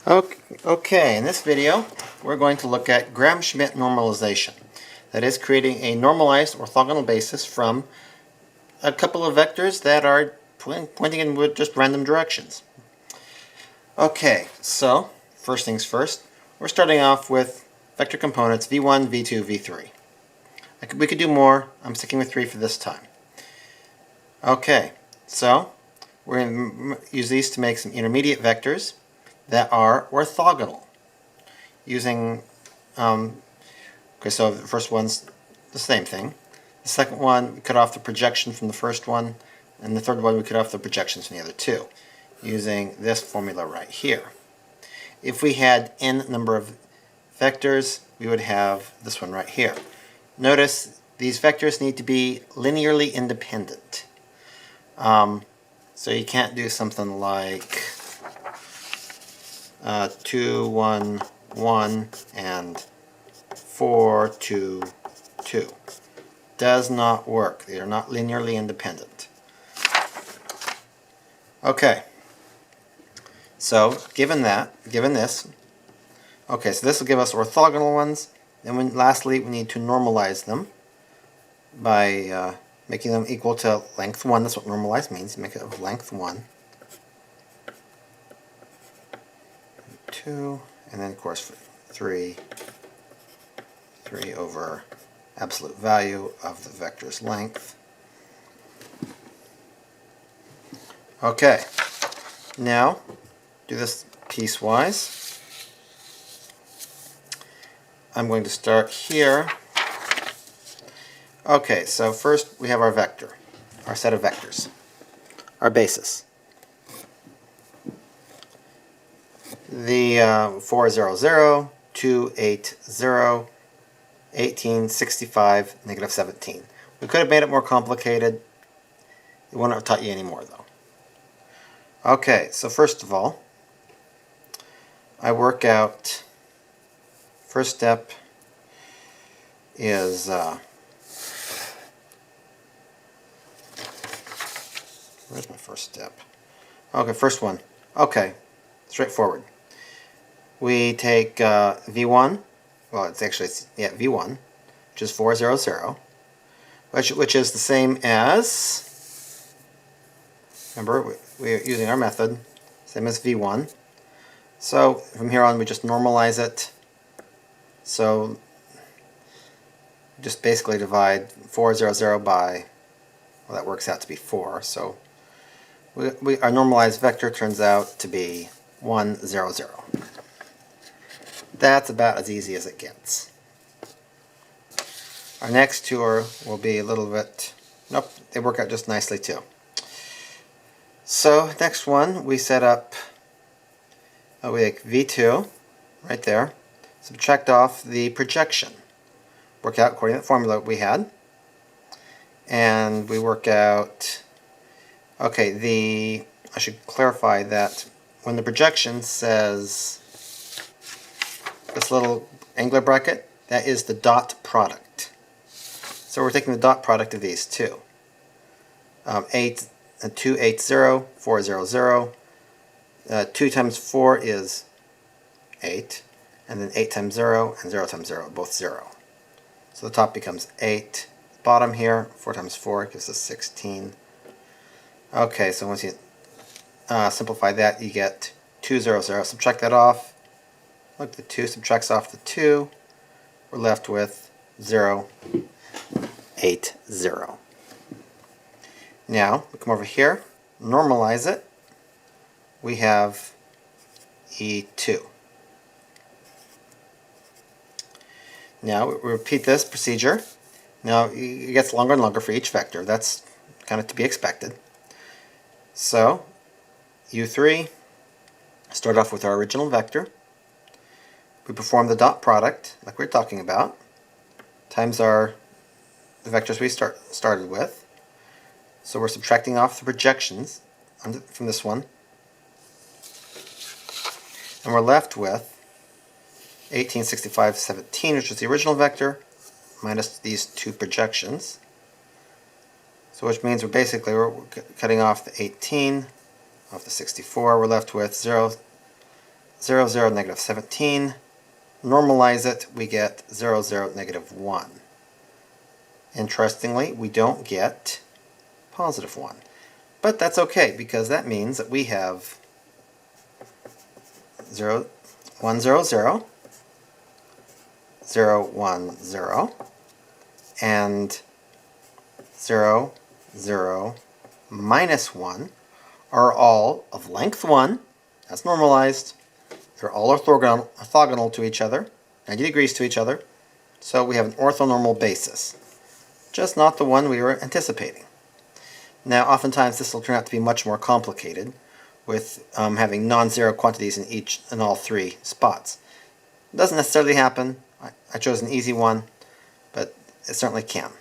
Okay, in this video we're going to look at Schmidt normalization. That is, creating a normalized orthogonal basis from a couple of vectors that are pointing in just random directions. Okay, so first things first, we're starting off with vector components v1, v2, v3. We could do more. I'm sticking with 3 for this time. Okay, so we're going to use these to make some intermediate vectors that are orthogonal. Using, okay, so the first one's the same thing. The second one, we cut off the projection from the first one, and the third one, we cut off the projections from the other two, using this formula right here. If we had n number of vectors, we would have this one right here. Notice these vectors need to be linearly independent. So you can't do something like 2, 1, 1, and 4, 2, 2. Does not work. They are not linearly independent. Okay. So, given this, okay, so this will give us orthogonal ones. Then lastly, we need to normalize them by making them equal to length 1. That's what normalize means. Make it of length 1. 2, and then of course 3 over absolute value of the vector's length. Okay, now do this piecewise. I'm going to start here. Okay, so first we have our vector, our set of vectors, our basis. The 4, 0, 0, 2, 8, 0, 18, 65, negative 17. We could have made it more complicated. It wouldn't have taught you any more, though. Okay, so first of all, I work out, first step is, where's my first step? Okay, first one. Okay, straightforward. We take v1, well, it's actually, yeah, v1, which is 4, 0, 0, which is the same as, remember, we're using our method, same as v1. So from here on, we just normalize it. So just basically divide 4, 0, 0 by, well, that works out to be 4. So our normalized vector turns out to be 1, 0, 0. That's about as easy as it gets. Our next two will be a little bit, nope, they work out just nicely too. So next one, we set up, we take v2, right there, subtract off the projection, work out according to the formula we had, and we work out, okay, I should clarify that when the projection says this little angular bracket, that is the dot product. So we're taking the dot product of these two. 8, 2, 8, 0, 4, 0, 0. 2 times 4 is 8. And then 8 times 0 and 0 times 0, both 0. So the top becomes 8. Bottom here, 4 times 4 gives us 16. Okay, so once you simplify that, you get 2, 0, 0. Subtract that off. Look, the 2 subtracts off the 2. We're left with 0, 8, 0. Now, we come over here, normalize it. We have E2. Now, we repeat this procedure. Now, it gets longer and longer for each vector. That's kind of to be expected. So, U3, start off with our original vector. We perform the dot product, like we were talking about, times the vectors we started with. So we're subtracting off the projections from this one. And we're left with 18, 65, 17, which is the original vector, minus these two projections. So which means we're cutting off the 18, off the 64. We're left with 0, 0, 0, negative 17. Normalize it, we get 0, 0, negative 1. Interestingly, we don't get positive 1. But that's okay, because that means that we have 0, 1, 0, 0, 0, 1, 0, and 0, 0, minus 1 are all of length 1. That's normalized. They're all orthogonal to each other, 90 degrees to each other. So we have an orthonormal basis, just not the one we were anticipating. Now, oftentimes this will turn out to be much more complicated, with having non-zero quantities in all three spots. It doesn't necessarily happen. I chose an easy one, but it certainly can.